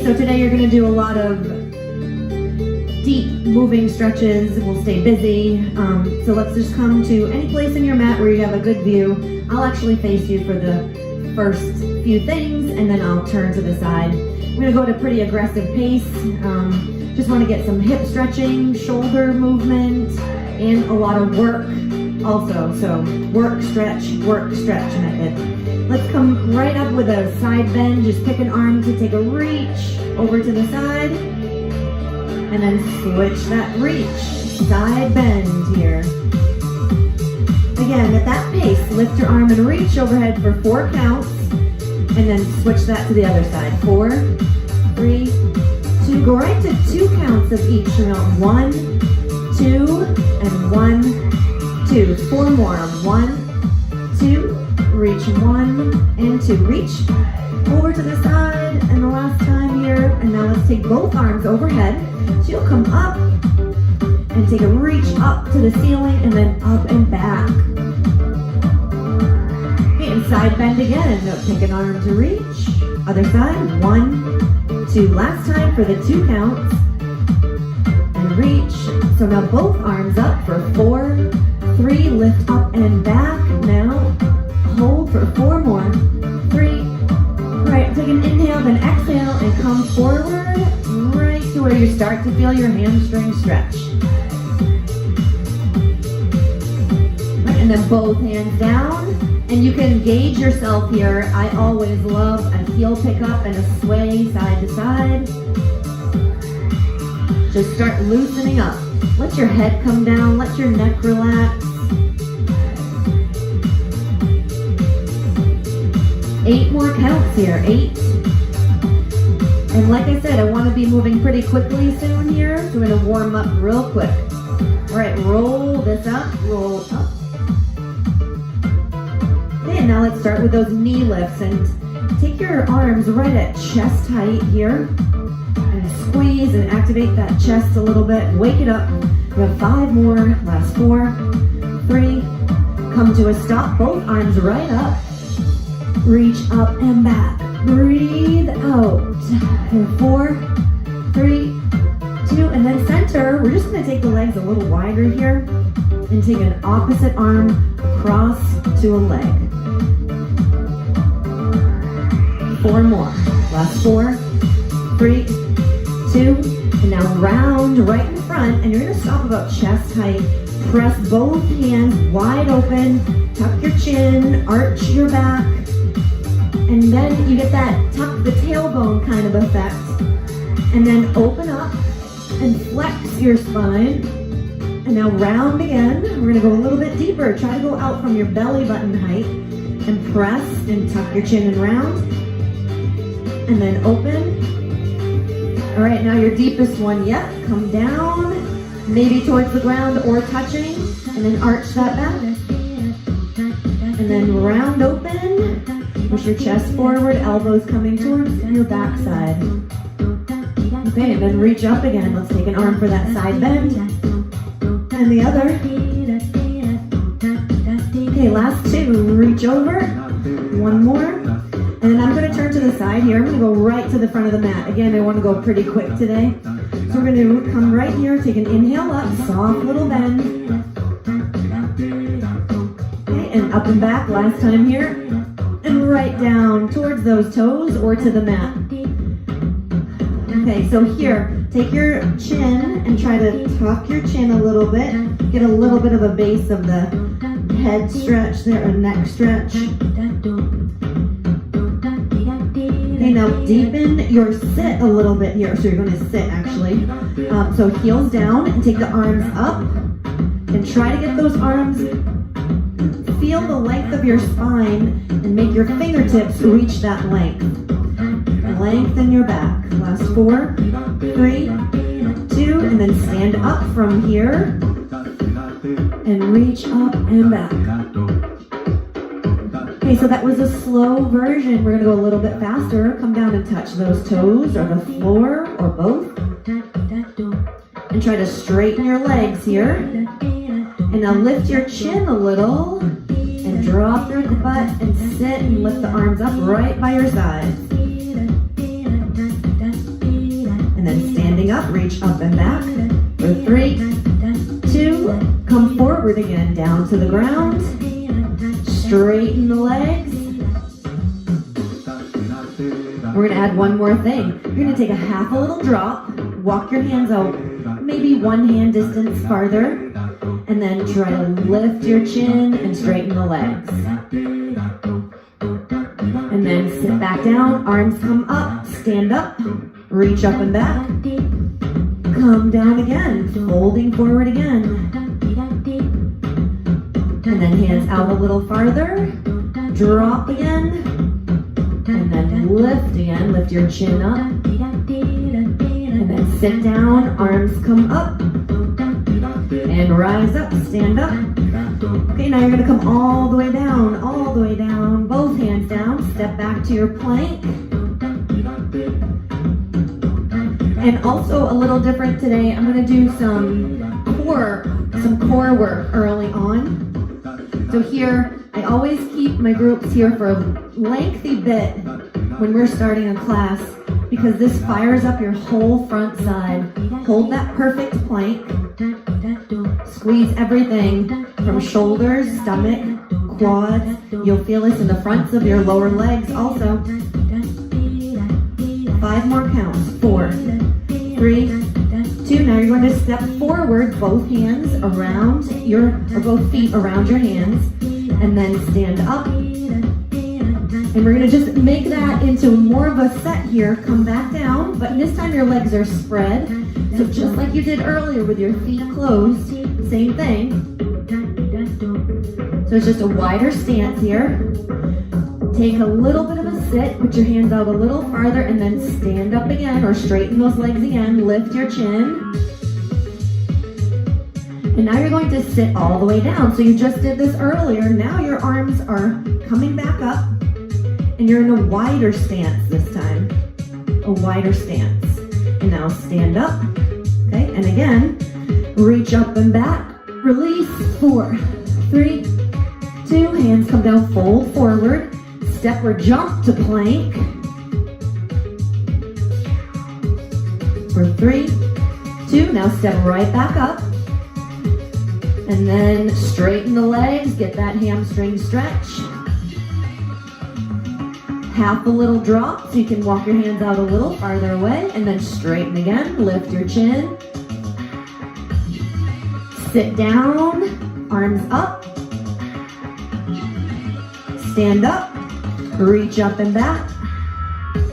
so today you're gonna do a lot of deep moving stretches. We'll stay busy. So let's just come to any place in your mat where you have a good view. I'll actually face you for the first few things, and then I'll turn to the side. I'm gonna go at a pretty aggressive pace. Just wanna get some hip stretching, shoulder movement, and a lot of work also. So work, stretch method. Let's come right up with a side bend. Just pick an arm to take a reach over to the side, and then switch that reach. Side bend here. Again, at that pace, lift your arm and reach overhead for 4 counts, and then switch that to the other side. 4, 3, 2. Go right to 2 counts of each round. 1, 2, and 1, 2. 4 more. 1, 2. Reach 1 and 2. Reach over to the side, and the last time here. And now let's take both arms overhead. So you'll come up and take a reach up to the ceiling, and then up and back. Okay, and side bend again. Take an arm to reach. Other side. 1, 2. Last time for the 2 counts. And reach. So now both arms up for 4, 3. Lift up and back. Now hold for 4 more. 3. All right, take an inhale, then exhale, and come forward right to where you start to feel your hamstring stretch. Right, and then both hands down, and you can gauge yourself here. I always love a heel pickup and a sway side to side. Just start loosening up. Let your head come down, let your neck relax. 8 more counts here, 8. And like I said, I want to be moving pretty quickly soon here, so we're going to warm up real quick. All right, roll this up, roll up. Okay, and now let's start with those knee lifts, and take your arms right at chest height here, and squeeze and activate that chest a little bit. Wake it up. We have 5 more, last 4, 3. Come to a stop, both arms right up. Reach up and back. Breathe out. And 4, 3, 2, and then center. We're just going to take the legs a little wider here and take an opposite arm across to a leg. 4 more. Last 4, 3, 2, and now round right in front, and you're going to stop about chest height. Press both hands wide open. Tuck your chin, arch your back. And then you get that tuck the tailbone kind of effect. And then open up and flex your spine. And now round again. We're gonna go a little bit deeper. Try to go out from your belly button height. And press and tuck your chin and round. And then open. All right, now your deepest one yet. Come down, maybe towards the ground or touching. And then arch that back. And then round open. Push your chest forward, elbows coming towards your backside. Okay, and then reach up again. Let's take an arm for that side bend. And the other. Okay, last 2. Reach over. 1 more. And then I'm going to turn to the side here. I'm going to go right to the front of the mat. Again, I want to go pretty quick today. So we're going to come right here, take an inhale up, soft little bend. Okay, and up and back, last time here. And right down towards those toes or to the mat. Okay, so here, take your chin and try to tuck your chin a little bit. Get a little bit of a base of the head stretch there, a neck stretch. Okay, now deepen your sit a little bit here. So you're going to sit actually. So heels down and take the arms up. And try to get those arms, feel the length of your spine and make your fingertips reach that length. Lengthen your back. Last 4, 3, 2, and then stand up from here and reach up and back. Okay, so that was a slow version. We're going to go a little bit faster. Come down and touch those toes or the floor or both. And try to straighten your legs here. And now lift your chin a little and drop your butt and sit and lift the arms up right by your side. Standing up, reach up and back. For 3, 2, come forward again, down to the ground. Straighten the legs. We're gonna add one more thing. You're gonna take a half a little drop, walk your hands out, maybe one hand distance farther, and then try to lift your chin and straighten the legs. And then sit back down, arms come up, stand up, reach up and back, come down again, folding forward again. And then hands out a little farther, drop again, and then lift again, lift your chin up, and then sit down, arms come up, and rise up, stand up. Okay, now you're gonna come all the way down, both hands down, step back to your plank. And also a little different today, I'm gonna do some core work early on. So here, I always keep my groups here for a lengthy bit when we're starting a class because this fires up your whole front side. Hold that perfect plank. Squeeze everything from shoulders, stomach, quads. You'll feel this in the fronts of your lower legs also. 5 more counts. 4, 3, 2. Now you're going to step forward, both hands around both feet around your hands, and then stand up. And we're going to just make that into more of a set here. Come back down, but this time your legs are spread. So just like you did earlier with your feet closed, same thing. So it's just a wider stance here. Take a little bit of a sit, put your hands out a little farther, and then stand up again, or straighten those legs again, lift your chin. And now you're going to sit all the way down. So you just did this earlier. Now your arms are coming back up, and you're in a wider stance this time. A wider stance. And now stand up. Okay, and again, reach up and back. Release. 4, 3, 2. Hands come down, fold forward. Step or jump to plank. For 3, 2. Now step right back up. And then straighten the legs. Get that hamstring stretch. Half a little drop so you can walk your hands out a little farther away. And then straighten again. Lift your chin. Sit down. Arms up. Stand up. Reach up and back.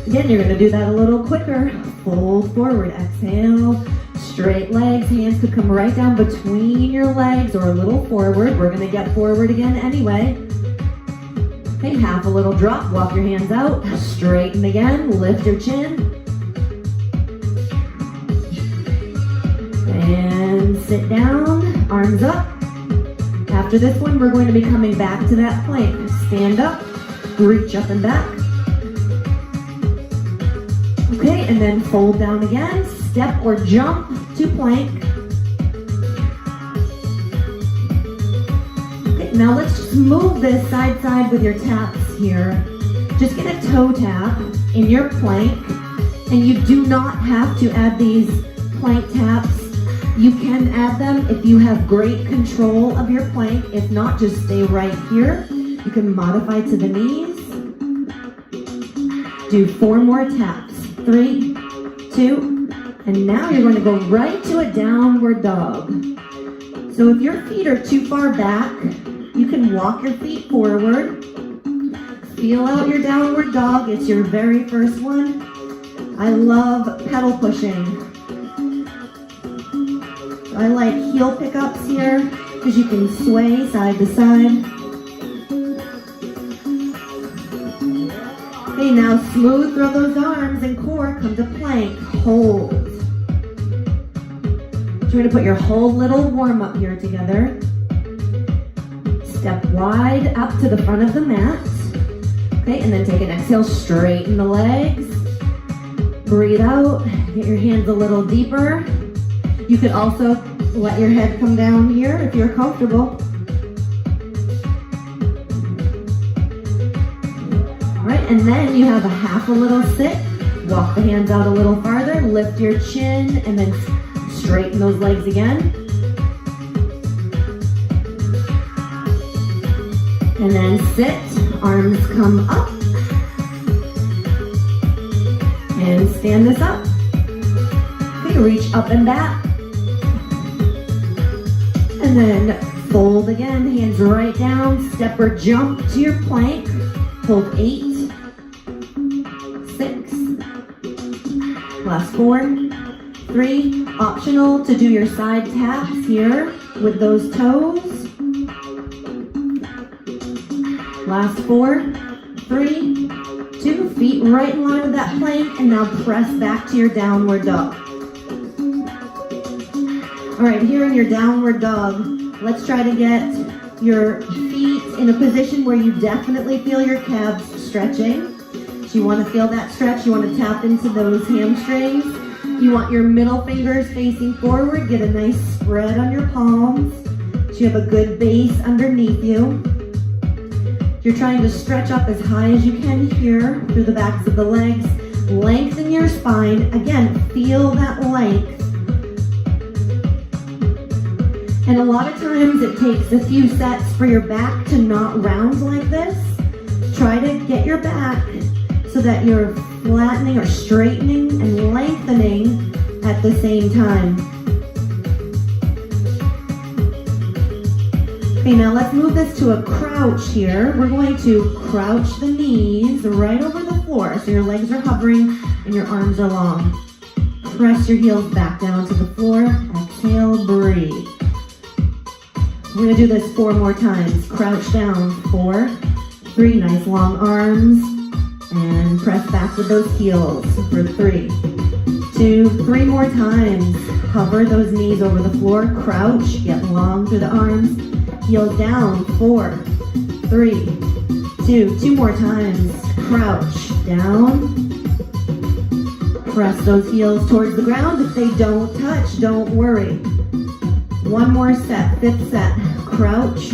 Again, you're going to do that a little quicker. Fold forward. Exhale. Straight legs. Hands could come right down between your legs or a little forward. We're going to get forward again anyway. Okay, half a little drop. Walk your hands out. Straighten again. Lift your chin. And sit down. Arms up. After this one, we're going to be coming back to that plank. Stand up. Reach up and back. Okay, and then fold down again. Step or jump to plank. Okay, now let's just move this side side with your taps here. Just get a toe tap in your plank, and you do not have to add these plank taps. You can add them if you have great control of your plank. If not, just stay right here. You can modify to the knees. Do 4 more taps. 3, 2, and now you're going to go right to a downward dog. So if your feet are too far back, you can walk your feet forward. Feel out your downward dog. It's your very first one. I love pedal pushing. I like heel pickups here because you can sway side to side. Okay, now smooth through those arms and core, come to plank, hold. So you're gonna put your whole little warm up here together. Step wide up to the front of the mat. Okay, and then take an exhale, straighten the legs. Breathe out, get your hands a little deeper. You could also let your head come down here if you're comfortable. Right, and then you have a half a little sit. Walk the hands out a little farther, lift your chin, and then straighten those legs again. And then sit, arms come up. And stand this up. Okay, reach up and back. And then fold again, hands right down, step or jump to your plank. Hold 8, 6, last 4, 3, optional to do your side taps here with those toes. Last 4, 3, 2, feet right in line with that plank, and now press back to your downward dog. All right, here in your downward dog, let's try to get your feet in a position where you definitely feel your calves stretching. So you want to feel that stretch. You want to tap into those hamstrings. You want your middle fingers facing forward. Get a nice spread on your palms so you have a good base underneath you. You're trying to stretch up as high as you can here through the backs of the legs. Lengthen your spine. Again, feel that length. And a lot of times it takes a few sets for your back to not round like this. Try to get your back so that you're flattening or straightening and lengthening at the same time. Okay, now let's move this to a crouch here. We're going to crouch the knees right over the floor so your legs are hovering and your arms are long. Press your heels back down to the floor. Exhale, breathe. We're gonna do this 4 more times. Crouch down, 4, 3, nice long arms, and press back with those heels for 3, 2, 3 more times. Hover those knees over the floor, crouch, get long through the arms, heels down, 4, 3, 2 more times. Crouch, down, press those heels towards the ground. If they don't touch, don't worry. 1 more set, 5th set. Crouch.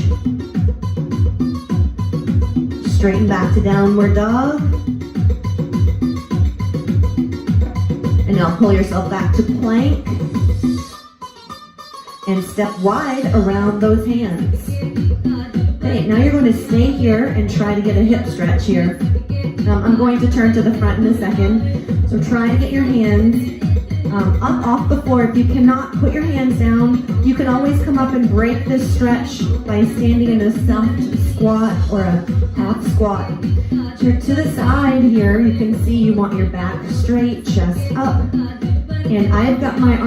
Straighten back to downward dog. And now pull yourself back to plank. And step wide around those hands. Okay, now you're going to stay here and try to get a hip stretch here. I'm going to turn to the front in a second. So try to get your hands up off the floor. If you cannot put your hands down, you can always come up and break this stretch by standing in a soft squat or a half squat. To the side here, you can see you want your back straight, chest up. And I've got my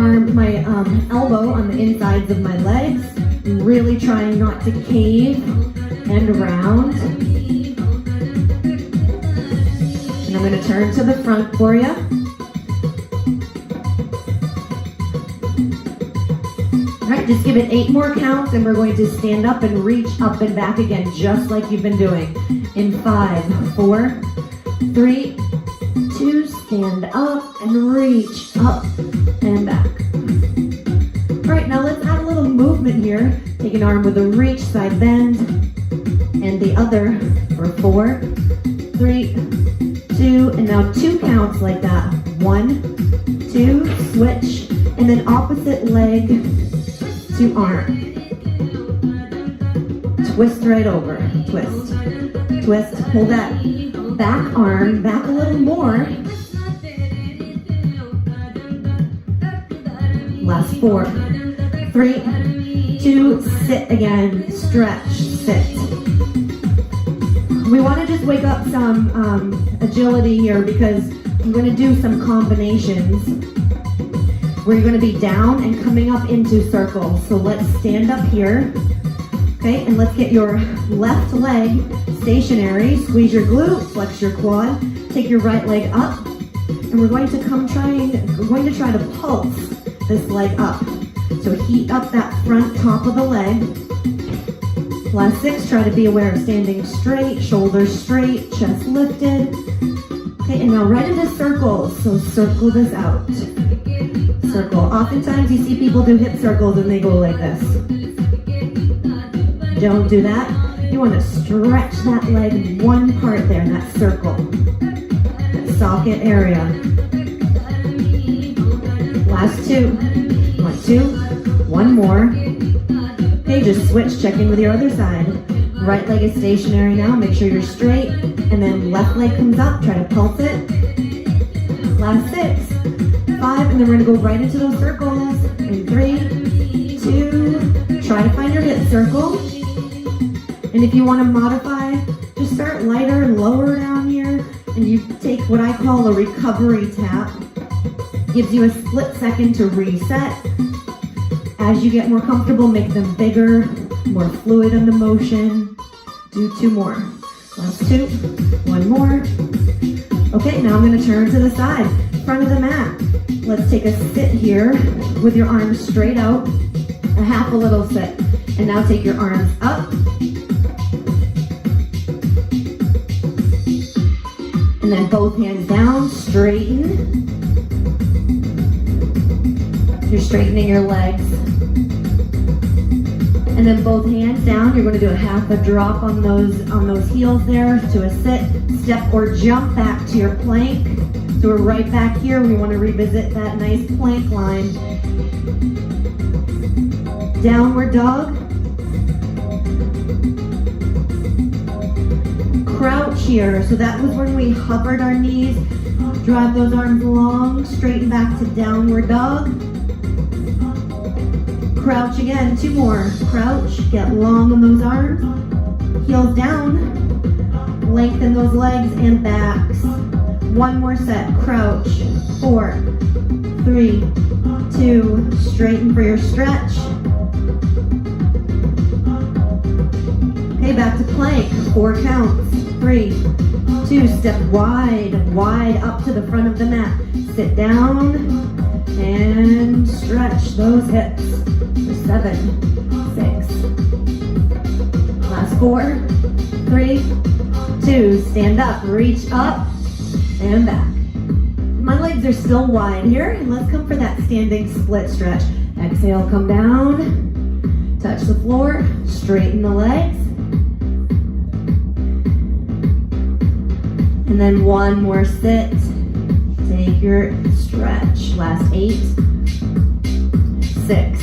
elbow on the insides of my legs. I'm really trying not to cave and round. And I'm going to turn to the front for you. All right, just give it 8 more counts and we're going to stand up and reach up and back again, just like you've been doing. In 5, 4, 3, 2, stand up and reach up and back. All right, now let's add a little movement here. Take an arm with a reach, side bend, and the other for 4, 3, 2, and now 2 counts like that. 1, 2, switch, and then opposite leg to arm. Twist right over, twist, twist, pull that back arm back a little more. Last 4, 3, 2, sit again, stretch, sit. We want to just wake up some agility here because I'm going to do some combinations where you're going to be down and coming up into circles. So let's stand up here, okay, and let's get your left leg stationary. Squeeze your glute, flex your quad, take your right leg up, and we're going to try to pulse this leg up. So heat up that front top of the leg. Last 6, try to be aware of standing straight, shoulders straight, chest lifted. Okay, and now right into circles. So circle this out. Circle. Oftentimes you see people do hip circles and they go like this. Don't do that. You want to stretch that leg in one part there in that circle. That socket area. Last two. 1, 2, one more. Okay, just switch, check in with your other side. Right leg is stationary now, make sure you're straight. And then left leg comes up, try to pulse it. Last 6, 5, and then we're gonna go right into those circles. In 3, 2, try to find your hip circle. And if you wanna modify, just start lighter and lower down here. And you take what I call a recovery tap. Gives you a split second to reset. As you get more comfortable, make them bigger, more fluid in the motion. Do 2 more. Last 2, 1 more. Okay, now I'm gonna turn to the side, front of the mat. Let's take a sit here with your arms straight out, a half a little sit. And now take your arms up. And then both hands down, straighten. You're straightening your legs. And then both hands down. You're going to do a half a drop on those heels there to a sit, step or jump back to your plank. So we're right back here. We want to revisit that nice plank line. Downward dog. Crouch here. So that was when we hovered our knees. Drive those arms long, straighten back to downward dog. Crouch again, 2 more. Crouch, get long on those arms. Heels down. Lengthen those legs and backs. 1 more set. Crouch. 4, 3, 2. Straighten for your stretch. Okay, back to plank. 4 counts. 3, 2. Step wide, wide up to the front of the mat. Sit down and stretch those hips. 7, 6. Last 4, 3, 2. Stand up, reach up, and back. My legs are still wide here, and let's come for that standing split stretch. Exhale, come down, touch the floor, straighten the legs. And then 1 more sit. Take your stretch. Last 8, 6,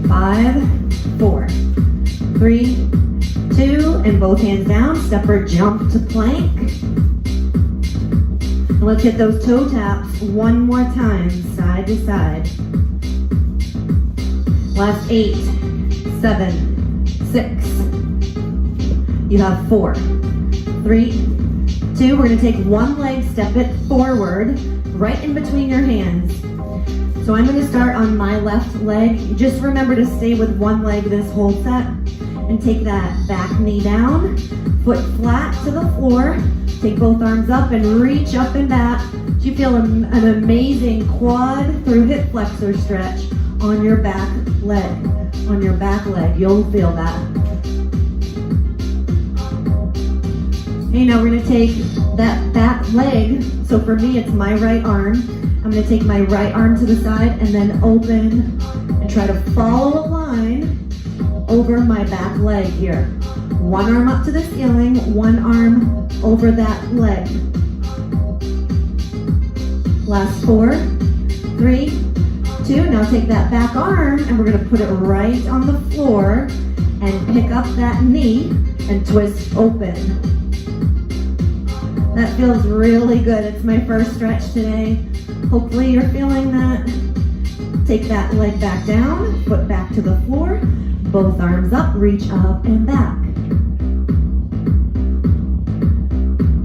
5, 4, 3, 2, and both hands down. Step or jump to plank. And let's hit those toe taps 1 more time, side to side. Last 8, 7, 6. You have 4, 3, 2. We're gonna take 1 leg, step it forward, right in between your hands. So I'm gonna start on my left leg. Just remember to stay with 1 leg this whole set and take that back knee down, foot flat to the floor. Take both arms up and reach up and back. You feel an amazing quad through hip flexor stretch on your back leg. On your back leg, you'll feel that. Okay, now we're gonna take that back leg. So for me, it's my right arm. I'm gonna take my right arm to the side and then open and try to follow a line over my back leg here. 1 arm up to the ceiling, 1 arm over that leg. Last 4, 3, 2. Now take that back arm and we're gonna put it right on the floor and pick up that knee and twist open. That feels really good. It's my first stretch today. Hopefully you're feeling that. Take that leg back down, foot back to the floor, both arms up, reach up and back.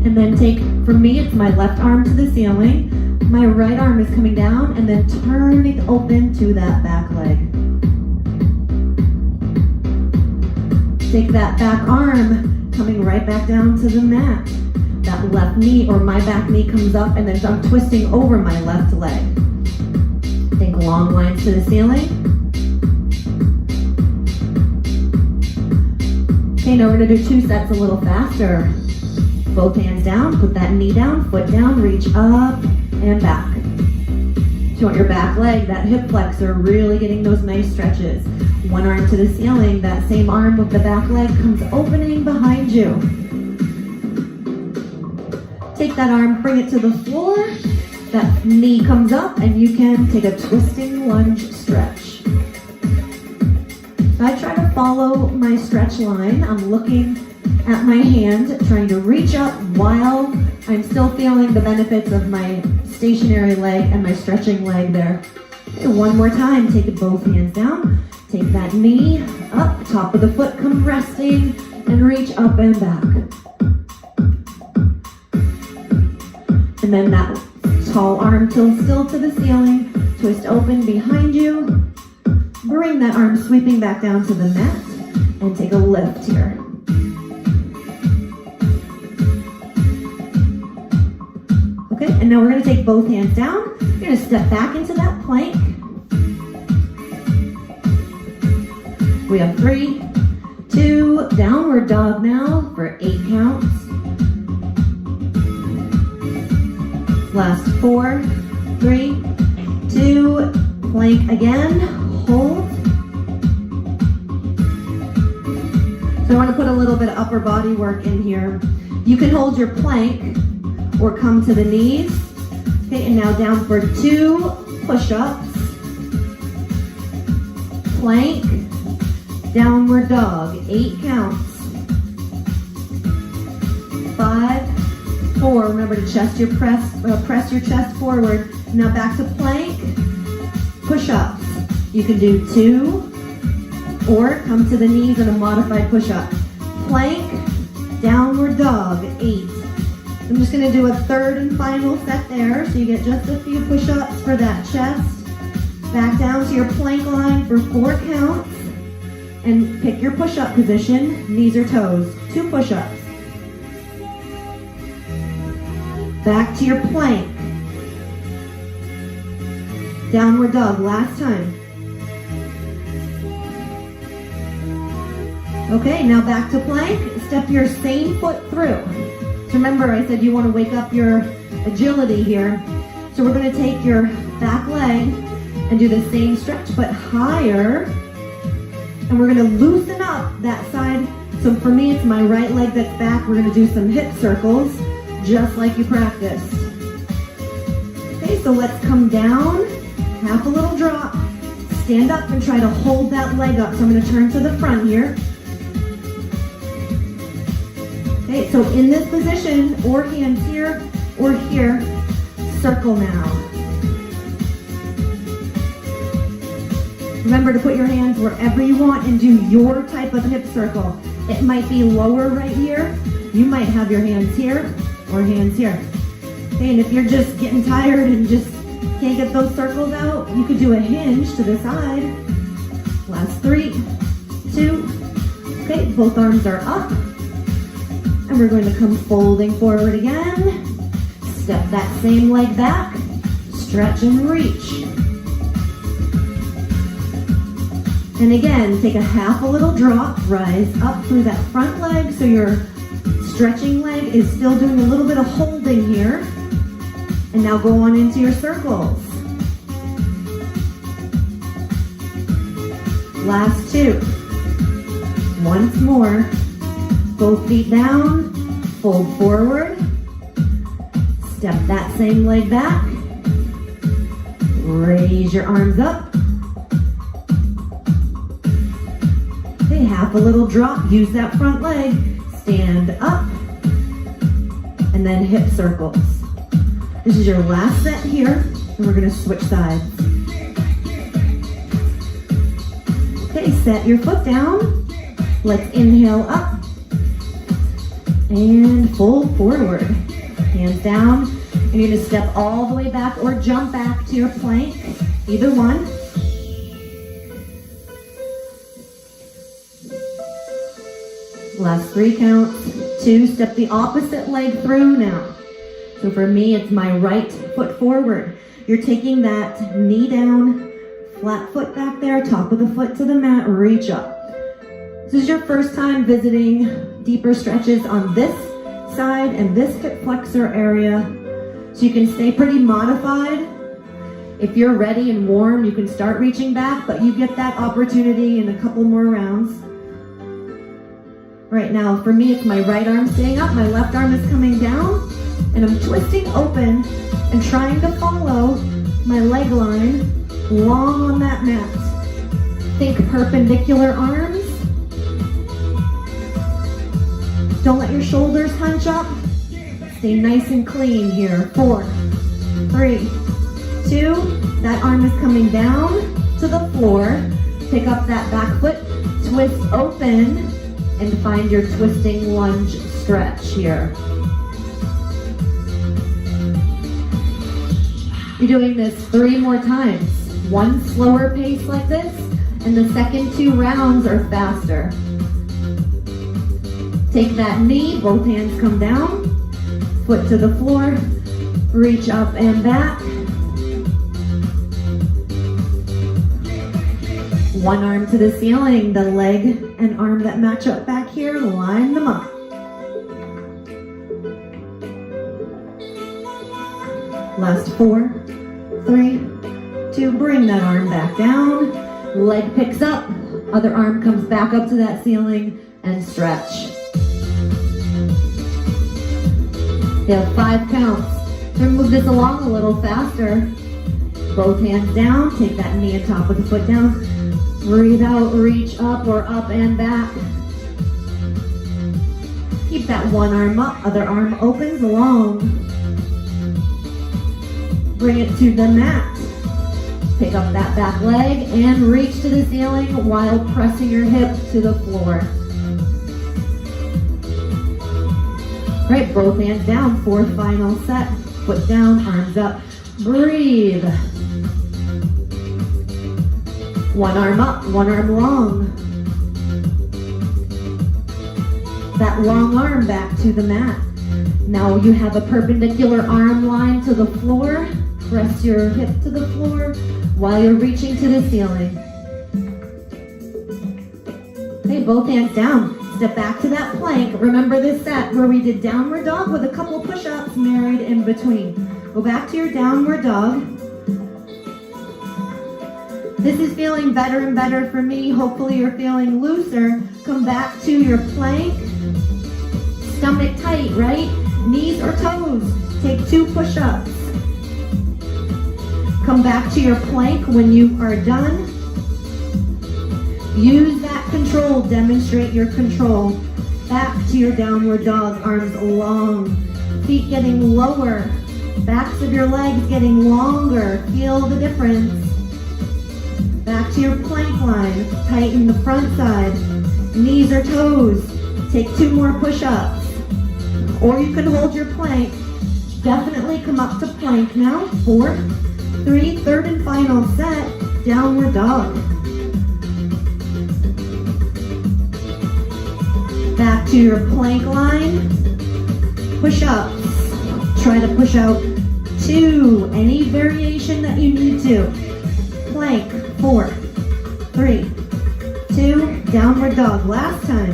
And then take, for me, it's my left arm to the ceiling. My right arm is coming down and then turning open to that back leg. Take that back arm, coming right back down to the mat. That left knee or my back knee comes up and then I'm twisting over my left leg. Think long lines to the ceiling. Okay, now we're gonna do 2 sets a little faster. Both hands down, put that knee down, foot down, reach up and back. So you want your back leg, that hip flexor, really getting those nice stretches. 1 arm to the ceiling, that same arm with the back leg comes opening behind you. Take that arm, bring it to the floor. That knee comes up and you can take a twisting lunge stretch. I try to follow my stretch line. I'm looking at my hand, trying to reach up while I'm still feeling the benefits of my stationary leg and my stretching leg there. Okay, one more time, take both hands down. Take that knee up, top of the foot come resting, and reach up and back. And then that tall arm tilts still to the ceiling, twist open behind you. Bring that arm sweeping back down to the mat and take a lift here. Okay, and now we're going to take both hands down. You're going to step back into that plank. We have 3, 2, downward dog now for 8 counts. Last 4, 3, 2, plank again, hold. So I want to put a little bit of upper body work in here. You can hold your plank or come to the knees. Okay, and now down for 2 push-ups. Plank, downward dog, 8 counts. 5, 4, remember to press your chest forward. Now back to plank, push-ups. You can do 2 or come to the knees in a modified push-up. Plank, downward dog, 8. I'm just going to do a third and final set there, so you get just a few push-ups for that chest. Back down to your plank line for 4 counts, and pick your push-up position, knees or toes. 2 push-ups. Back to your plank. Downward dog, last time. Okay, now back to plank. Step your same foot through. So remember, I said you want to wake up your agility here. So we're going to take your back leg and do the same stretch, but higher. And we're going to loosen up that side. So for me, it's my right leg that's back. We're going to do some hip circles, just like you practiced. Okay, so let's come down, half a little drop, stand up and try to hold that leg up. So I'm going to turn to the front here. Okay, so in this position, or hands here, or here, circle now. Remember to put your hands wherever you want and do your type of hip circle. It might be lower right here. You might have your hands here, or hands here. Okay, and if you're just getting tired and just can't get those circles out, you could do a hinge to the side. Last 3, 2, okay, both arms are up. And we're going to come folding forward again. Step that same leg back, stretch and reach. And again, take a half a little drop, rise up through that front leg so your stretching leg is still doing a little bit of holding here. And now go on into your circles. Last 2. Once more. Both feet down, fold forward, step that same leg back, raise your arms up. Okay, half a little drop, use that front leg, stand up, and then hip circles. This is your last set here, and we're gonna switch sides. Okay, set your foot down. Let's inhale up. And fold forward. Hands down. And you're going to step all the way back or jump back to your plank. Either one. Last 3 counts. 2, step the opposite leg through now. So for me, it's my right foot forward. You're taking that knee down, flat foot back there, top of the foot to the mat, reach up. This is your first time visiting deeper stretches on this side and this hip flexor area. So you can stay pretty modified. If you're ready and warm, you can start reaching back, but you get that opportunity in a couple more rounds. Right now, for me, it's my right arm staying up, my left arm is coming down, and I'm twisting open and trying to follow my leg line long on that mat. Think perpendicular arms. Don't let your shoulders hunch up. Stay nice and clean here. 4, 3, 2. That arm is coming down to the floor. Pick up that back foot, twist open, and find your twisting lunge stretch here. You're doing this 3 more times. 1 slower pace like this, and the second 2 rounds are faster. Take that knee, both hands come down, foot to the floor, reach up and back. 1 arm to the ceiling, the leg and arm that match up back here, line them up. Last 4, 3, 2, bring that arm back down, leg picks up, other arm comes back up to that ceiling and stretch. You have 5 counts. We're gonna move this along a little faster. Both hands down, take that knee on top of the foot down. Breathe out, reach up or up and back. Keep that 1 arm up, other arm opens along. Bring it to the mat. Pick up that back leg and reach to the ceiling while pressing your hip to the floor. Right, both hands down, 4th final set. Foot down, arms up, breathe. 1 arm up, 1 arm long. That long arm back to the mat. Now you have a perpendicular arm line to the floor. Press your hip to the floor while you're reaching to the ceiling. Okay, both hands down. Step back to that plank. Remember this set where we did downward dog with a couple push-ups married in between. Go back to your downward dog. This is feeling better and better for me. Hopefully you're feeling looser. Come back to your plank. Stomach tight, right? Knees or toes. Take 2 push-ups. Come back to your plank when you are done. Use that control, demonstrate your control. Back to your downward dog, arms long, feet getting lower, backs of your legs getting longer. Feel the difference. Back to your plank line, tighten the front side, knees or toes. Take 2 more push-ups. Or you can hold your plank. Definitely come up to plank now. 4, 3, 3rd and final set, downward dog. Back to your plank line, push-ups. Try to push out 2, any variation that you need to. Plank, 4, 3, 2, downward dog. Last time.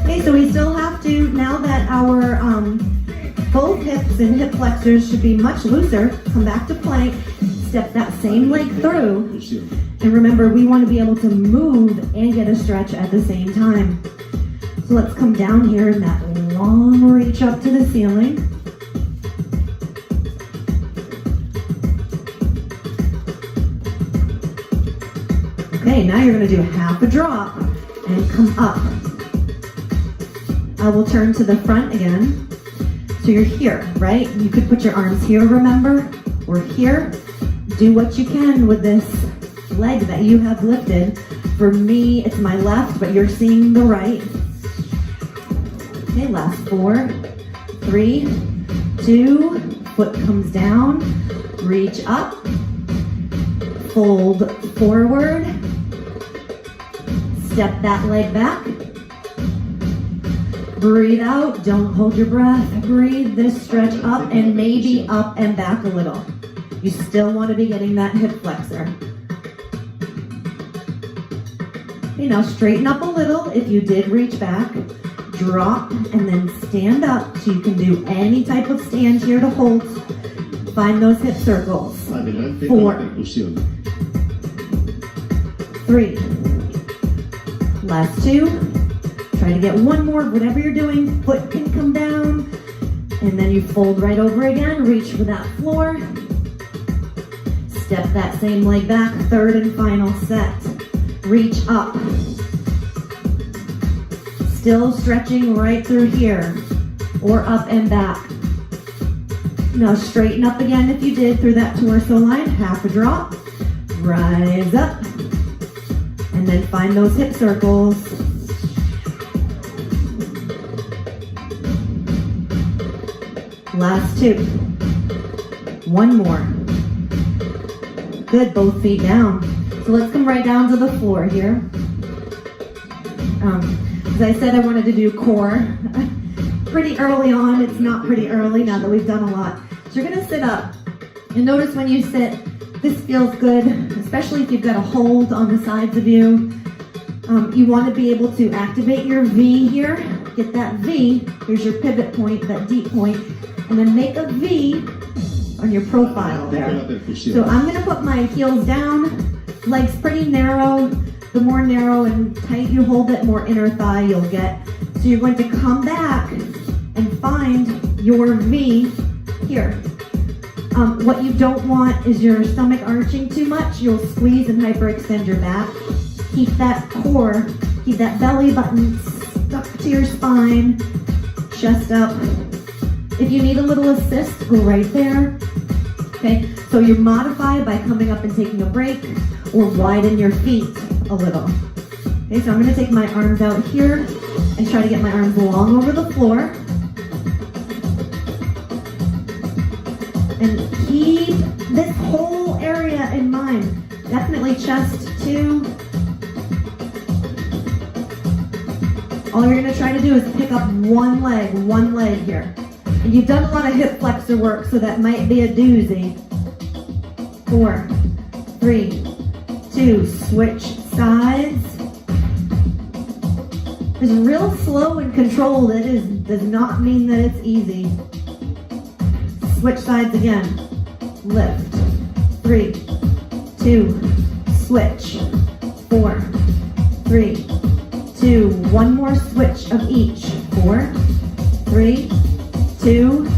Okay, so we still have to, now that our both hips and hip flexors should be much looser, come back to plank, step that same leg through. And remember, we want to be able to move and get a stretch at the same time. So let's come down here in that long reach up to the ceiling. Okay, now you're going to do half a drop and come up. I will turn to the front again. So you're here, right? You could put your arms here, remember? Or here. Do what you can with this leg that you have lifted. For me, it's my left, but you're seeing the right. Okay, last 4, 3, 2, foot comes down, reach up, fold forward, step that leg back, breathe out, don't hold your breath, breathe this stretch up and maybe up and back a little. You still want to be getting that hip flexor. Okay, now straighten up a little if you did reach back. Drop and then stand up so you can do any type of stand here to hold. Find those hip circles. 4, 3. Last 2. Try to get one more, whatever you're doing, foot can come down, and then you fold right over again, reach for that floor. Step that same leg back, third and final set. Reach up. Still stretching right through here, or up and back. Now straighten up again if you did through that torso line, half a drop, rise up, and then find those hip circles. Last 2. One more. Good, both feet down. So let's come right down to the floor here. As I said, I wanted to do core pretty early on. It's not pretty early now that we've done a lot. So you're gonna sit up. And notice when you sit, this feels good, especially if you've got a hold on the sides of you. You wanna be able to activate your V here. Get that V, here's your pivot point, that deep point, and then make a V on your profile there. So I'm gonna put my heels down, legs pretty narrow. The more narrow and tight you hold it, more inner thigh you'll get. So you're going to come back and find your V here. What you don't want is your stomach arching too much. You'll squeeze and hyperextend your back. Keep that core, keep that belly button stuck to your spine, chest up. If you need a little assist, go right there. Okay, so you modify by coming up and taking a break, or widen your feet a little. Okay, so I'm gonna take my arms out here and try to get my arms long over the floor. And keep this whole area in mind. Definitely chest too. All you're gonna try to do is pick up one leg here. And you've done a lot of hip flexor work, so that might be a doozy. 4, 3, 2, switch sides. It's real slow and controlled. Does not mean that it's easy. Switch sides again. Lift. 3, 2, switch. 4, 3, 2, one more switch of each. 4, 3, 2,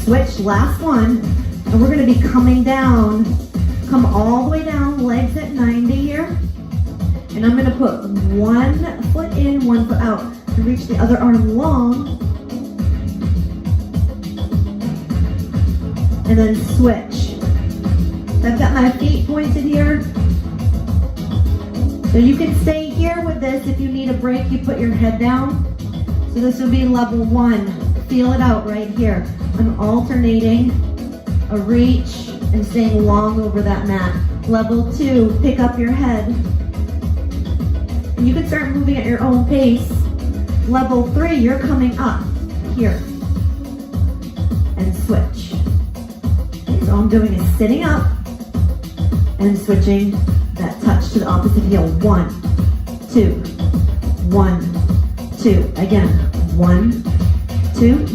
switch, last one. And we're gonna be coming down. Come all the way down, legs at 90 here. And I'm gonna put one foot in, one foot out to reach the other arm long. And then switch. So I've got my feet pointed here. So you can stay here with this. If you need a break, you put your head down. So this will be level 1. Feel it out right here. I'm alternating a reach and staying long over that mat. Level 2, pick up your head. And you can start moving at your own pace. Level 3, you're coming up here. And switch. Okay, so all I'm doing is sitting up and switching that touch to the opposite heel. 1, 2, 1, 2. Again, 1, 2.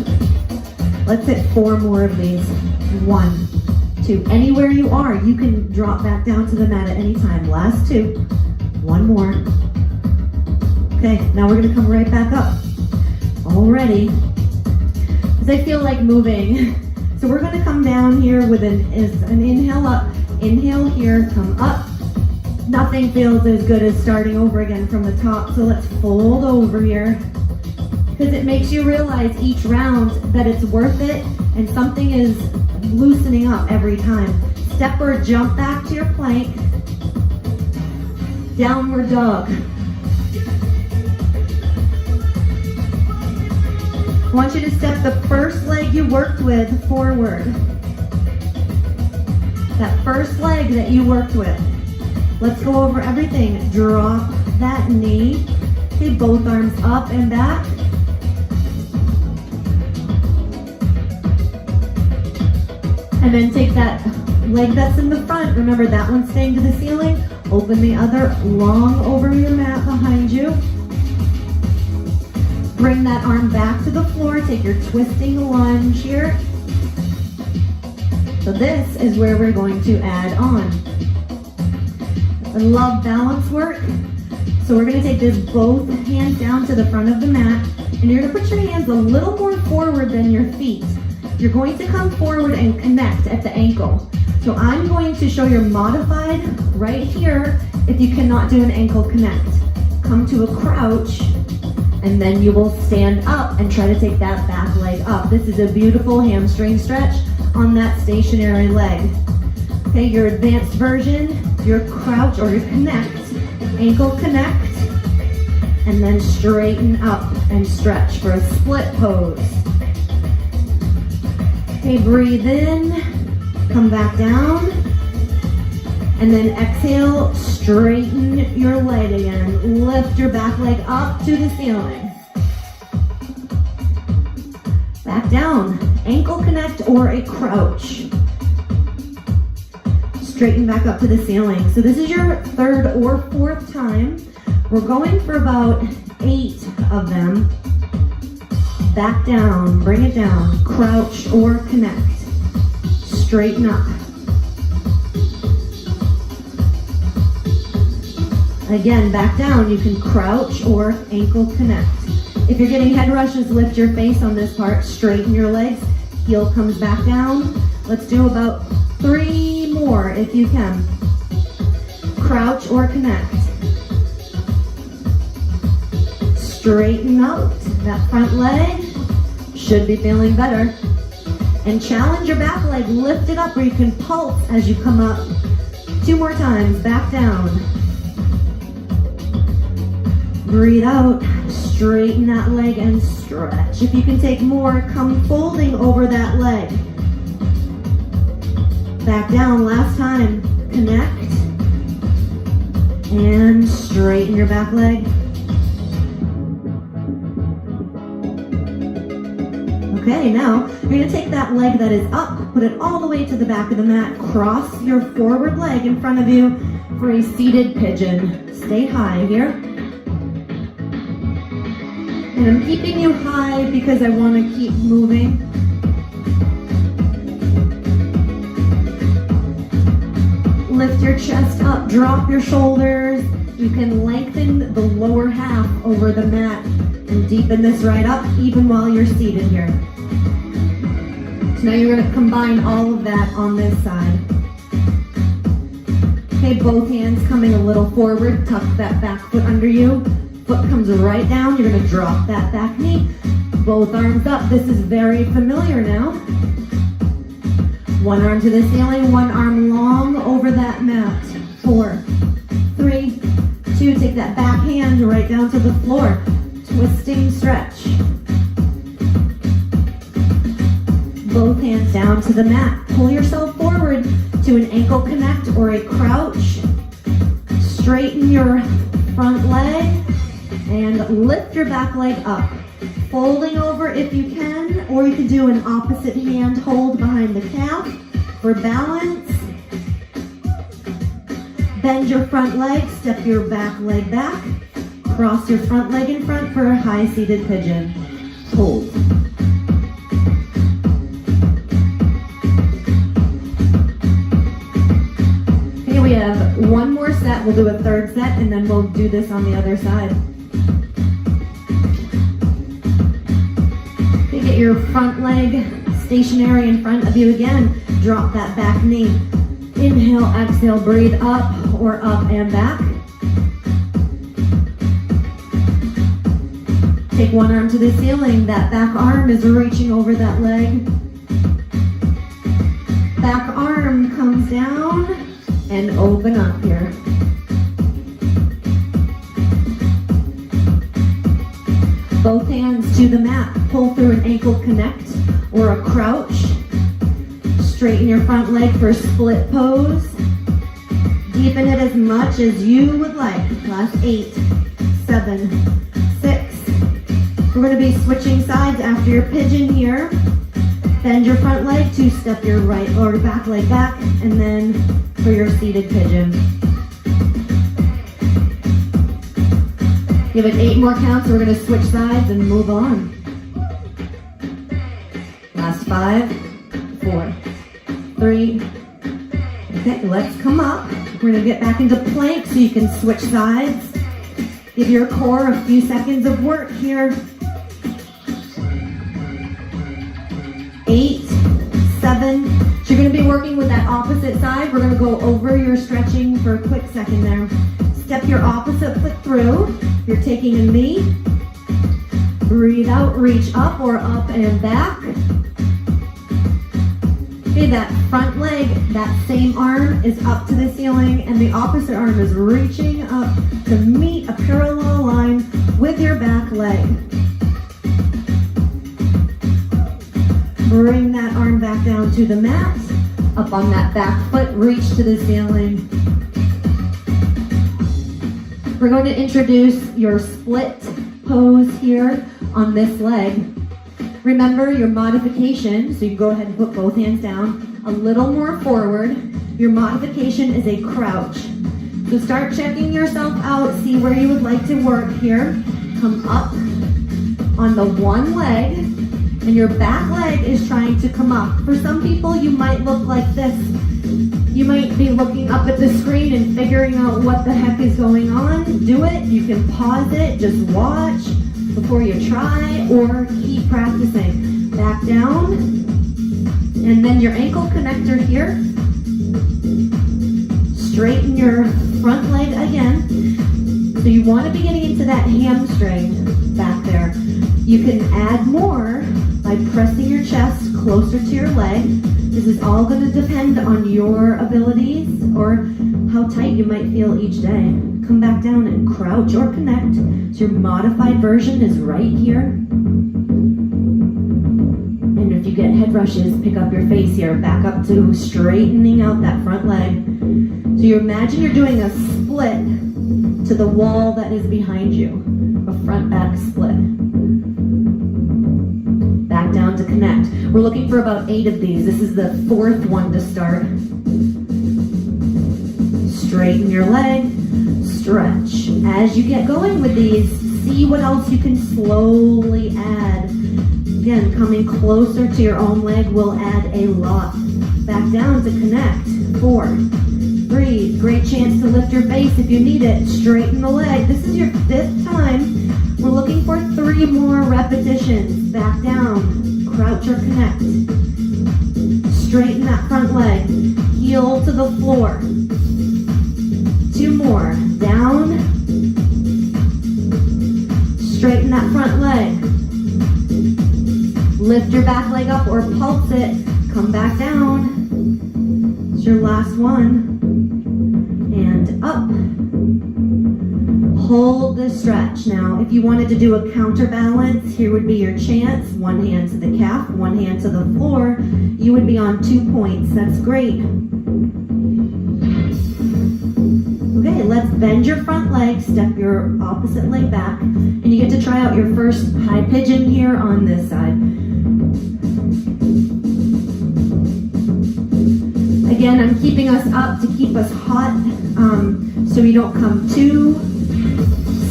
Let's hit 4 more of these. 1, 2. Anywhere you are, you can drop back down to the mat at any time. Last 2. 1 more. Okay, now we're gonna come right back up. All ready. Because I feel like moving. So we're gonna come down here with an inhale up. Inhale here, come up. Nothing feels as good as starting over again from the top. So let's fold over here. Because it makes you realize each round that it's worth it and something is loosening up every time. Step or jump back to your plank. Downward dog. I want you to step the first leg you worked with forward. That first leg that you worked with. Let's go over everything. Drop that knee. Okay, both arms up and back. And then take that leg that's in the front. Remember that one's staying to the ceiling. Open the other long over your mat behind you. Bring that arm back to the floor. Take your twisting lunge here. So this is where we're going to add on. I love balance work. So we're gonna take this both hands down to the front of the mat, and you're gonna put your hands a little more forward than your feet. You're going to come forward and connect at the ankle. So I'm going to show your modified right here if you cannot do an ankle connect. Come to a crouch, and then you will stand up and try to take that back leg up. This is a beautiful hamstring stretch on that stationary leg. Okay, your advanced version, your crouch or your connect, ankle connect, and then straighten up and stretch for a split pose. Okay, breathe in, come back down, and then exhale, straighten your leg again. Lift your back leg up to the ceiling. Back down, ankle connect or a crouch. Straighten back up to the ceiling. So this is your third or fourth time. We're going for about 8 of them. Back down, bring it down, crouch or connect. Straighten up. Again, back down, you can crouch or ankle connect. If you're getting head rushes, lift your face on this part, straighten your legs, heel comes back down. Let's do about 3 more if you can. Crouch or connect. Straighten out that front leg. Should be feeling better. And challenge your back leg, lift it up where you can pulse as you come up. 2 more times, back down. Breathe out, straighten that leg and stretch. If you can take more, come folding over that leg. Back down, last time, connect. And straighten your back leg. Okay, now you're gonna take that leg that is up, put it all the way to the back of the mat, cross your forward leg in front of you for a seated pigeon. Stay high here. And I'm keeping you high because I want to keep moving. Lift your chest up, drop your shoulders. You can lengthen the lower half over the mat and deepen this right up even while you're seated here. So now you're going to combine all of that on this side. Okay, both hands coming a little forward, tuck that back foot under you. Foot comes right down, you're going to drop that back knee. Both arms up, this is very familiar now. One arm to the ceiling, one arm long over that mat. 4, 3, 2, take that back hand right down to the floor. Twisting stretch. Both hands down to the mat. Pull yourself forward to an ankle connect or a crouch. Straighten your front leg and lift your back leg up. Folding over if you can, or you can do an opposite hand hold behind the calf for balance. Bend your front leg, step your back leg back. Cross your front leg in front for a high seated pigeon. Hold. Okay, we have one more set. We'll do a third set and then we'll do this on the other side. Okay, get your front leg stationary in front of you again. Drop that back knee. Inhale, exhale, breathe up or up and back. Take one arm to the ceiling. That back arm is reaching over that leg. Back arm comes down and open up here. Both hands to the mat. Pull through an ankle connect or a crouch. Straighten your front leg for split pose. Deepen it as much as you would like. Last 8, 7, 6. We're going to be switching sides after your pigeon here. Bend your front leg to step your right or back leg back, and then for your seated pigeon. Give it 8 more counts. We're going to switch sides and move on. Last 5, 4, 3. Okay, let's come up. We're gonna get back into plank so you can switch sides. Give your core a few seconds of work here. 8, 7. So you're gonna be working with that opposite side. We're gonna go over your stretching for a quick second there. Step your opposite foot through. You're taking a knee. Breathe out, reach up or up and back. Okay, that front leg, that same arm is up to the ceiling and the opposite arm is reaching up to meet a parallel line with your back leg. Bring that arm back down to the mat. Up on that back foot, reach to the ceiling. We're going to introduce your split pose here on this leg. Remember your modification, so you can go ahead and put both hands down, a little more forward. Your modification is a crouch. So start checking yourself out, see where you would like to work here. Come up on the one leg, and your back leg is trying to come up. For some people, you might look like this. You might be looking up at the screen and figuring out what the heck is going on. Do it. You can pause it, just watch before you try, or keep practicing. Back down, and then your ankle connector here. Straighten your front leg again. So you want to be getting into that hamstring back there. You can add more by pressing your chest closer to your leg. This is all going to depend on your abilities or how tight you might feel each day. Come back down and crouch or connect. So your modified version is right here. And if you get head rushes, pick up your face here. Back up to straightening out that front leg. So you imagine you're doing a split to the wall that is behind you. A front-back split. Back down to connect. We're looking for about 8 of these. This is the 4th one to start. Straighten your leg. Stretch. As you get going with these, see what else you can slowly add. Again, coming closer to your own leg will add a lot. Back down to connect. 4. Breathe. Great chance to lift your face if you need it. Straighten the leg. This is your 5th time. We're looking for 3 more repetitions. Back down. Crouch or connect. Straighten that front leg. Heel to the floor. 2 more. Down. Straighten that front leg. Lift your back leg up or pulse it. Come back down. It's your last one. And up. Hold this stretch. Now, if you wanted to do a counterbalance, here would be your chance. One hand to the calf, one hand to the floor. You would be on 2 points. That's great. Okay, let's bend your front leg, step your opposite leg back, and you get to try out your first high pigeon here on this side. Again, I'm keeping us up to keep us hot, so we don't come too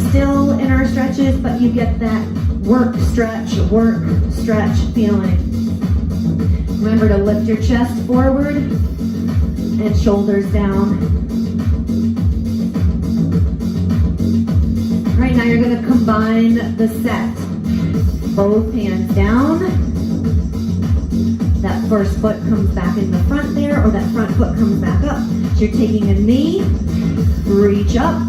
still in our stretches, but you get that work, stretch feeling. Remember to lift your chest forward and shoulders down. Right now you're going to combine the set. Both hands down. That first foot comes back in the front there, or that front foot comes back up. So you're taking a knee, reach up,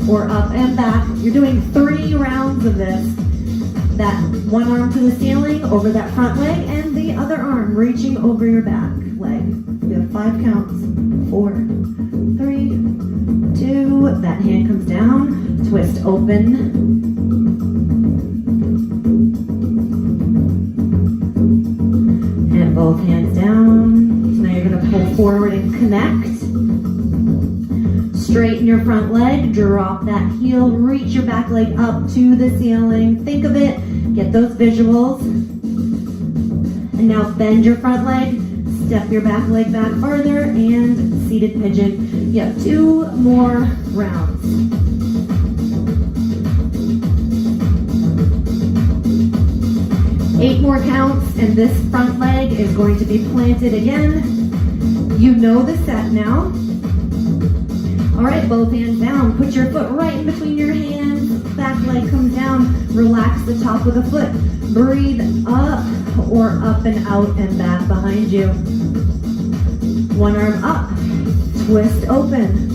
or up and back. You're doing 3 rounds of this. That one arm to the ceiling, over that front leg, and the other arm reaching over your back leg. We have 5 counts. 4, 3, 2. That hand comes down. Twist open. And both hands down. So now you're going to pull forward and connect. Straighten your front leg, drop that heel, reach your back leg up to the ceiling. Think of it, get those visuals. And now bend your front leg, step your back leg back farther, and seated pigeon. You have 2 more rounds. Eight more counts, and this front leg is going to be planted again. You know the set now. All right, both hands down. Put your foot right in between your hands. Back leg comes down. Relax the top of the foot. Breathe up or up and out and back behind you. One arm up. Twist open.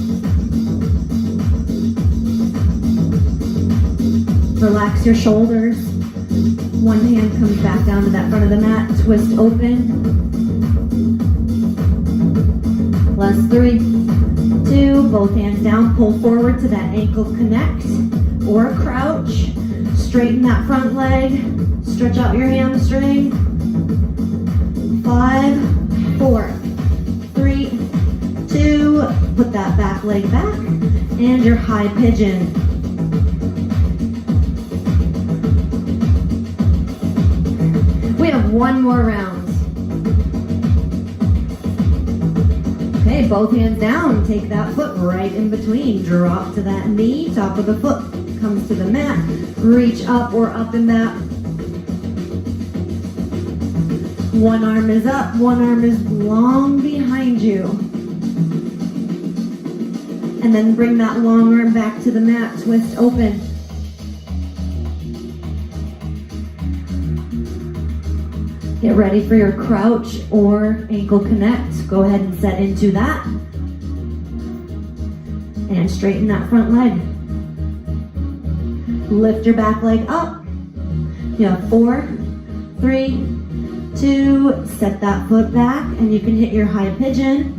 Relax your shoulders. One hand comes back down to that front of the mat. Twist open. Last 3, 2, both hands down. Pull forward to that ankle connect or crouch. Straighten that front leg. Stretch out your hamstring. 5, 4, 3, 2. Put that back leg back. And your high pigeon. We have one more round. Okay, both hands down. Take that foot right in between. Drop to that knee. Top of the foot comes to the mat. Reach up or up and back. One arm is up. One arm is long behind you. And then bring that long arm back to the mat. Twist open. Get ready for your crouch or ankle connect. Go ahead and set into that. And straighten that front leg. Lift your back leg up. You have 4, 3, 2. Set that foot back and you can hit your high pigeon.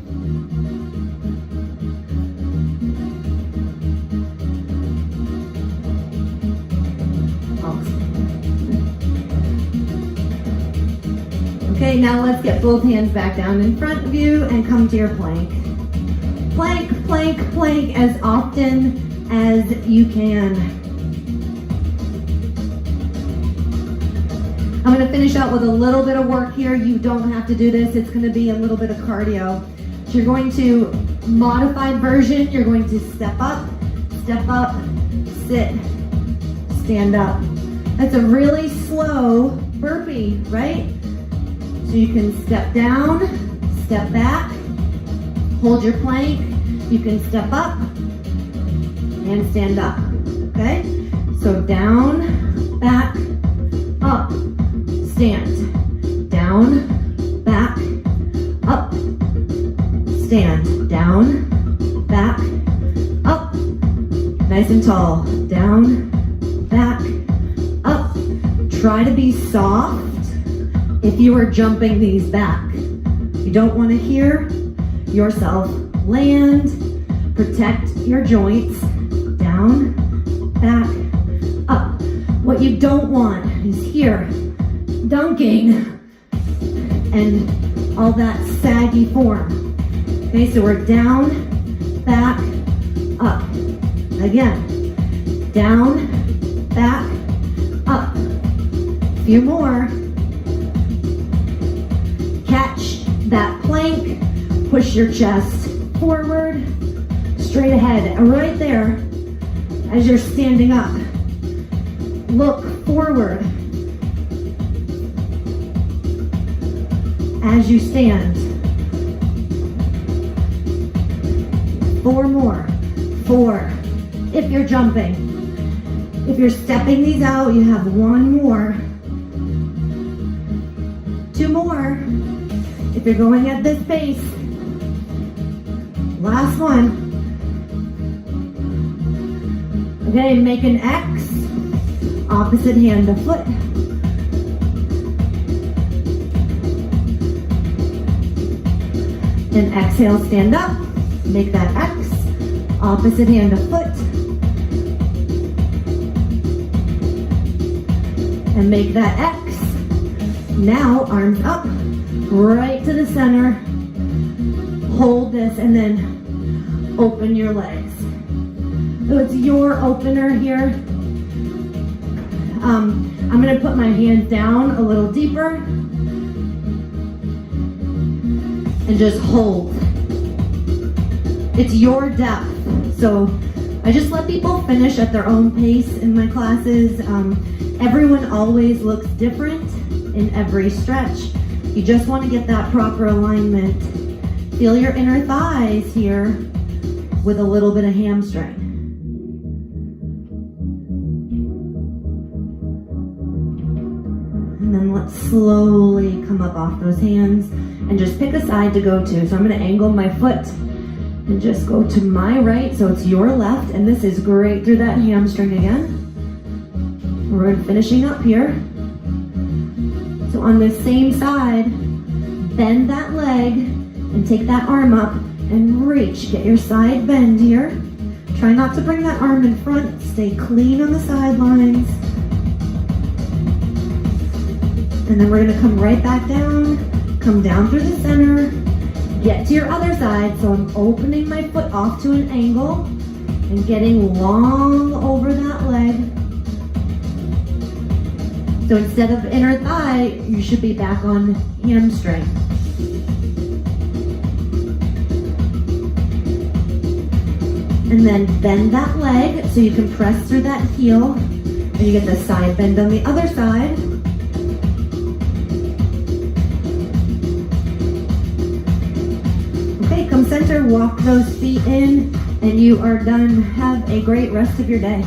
Okay, now let's get both hands back down in front of you and come to your plank. Plank, plank, plank as often as you can. I'm going to finish out with a little bit of work here. You don't have to do this. It's going to be a little bit of cardio. So you're going to, modified version, you're going to step up, sit, stand up. That's a really slow burpee, right? So you can step down, step back, hold your plank. You can step up and stand up, okay? So down, back, up, stand. Down, back, up, stand. Down, back, up. Nice and tall. Down, back, up. Try to be soft. If you are jumping these back, you don't want to hear yourself land. Protect your joints. Down, back, up. What you don't want is here, dunking, and all that saggy form. Okay, so we're down, back, up. Again, down, back, up. A few more. Catch that plank, push your chest forward, straight ahead, right there as you're standing up. Look forward as you stand. 4 more. 4. If you're jumping. If you're stepping these out, you have 1 more. 2 more. If you're going at this pace. Last one. Okay, make an X. Opposite hand to foot. And exhale, stand up. Make that X. Opposite hand to foot. And make that X. Now, arms up. Right to the center. Hold this and then open your legs. So it's your opener here. I'm going to put my hands down a little deeper and just hold. It's your depth. So I just let people finish at their own pace in my classes. Everyone always looks different in every stretch. You just want to get that proper alignment. Feel your inner thighs here. with a little bit of hamstring. And then let's slowly come up off those hands and just pick a side to go to. So I'm going to angle my foot and just go to my right, so it's your left, and this is great through that hamstring again. We're finishing up here. So on this same side, bend that leg and take that arm up and reach. Get your side bend here. Try not to bring that arm in front. Stay clean on the sidelines. And then we're gonna come right back down, come down through the center, get to your other side. So I'm opening my foot off to an angle and getting long over that leg. So instead of inner thigh, you should be back on hamstring. And then bend that leg so you can press through that heel. And you get the side bend on the other side. Okay, come center, walk those feet in, and you are done. Have a great rest of your day.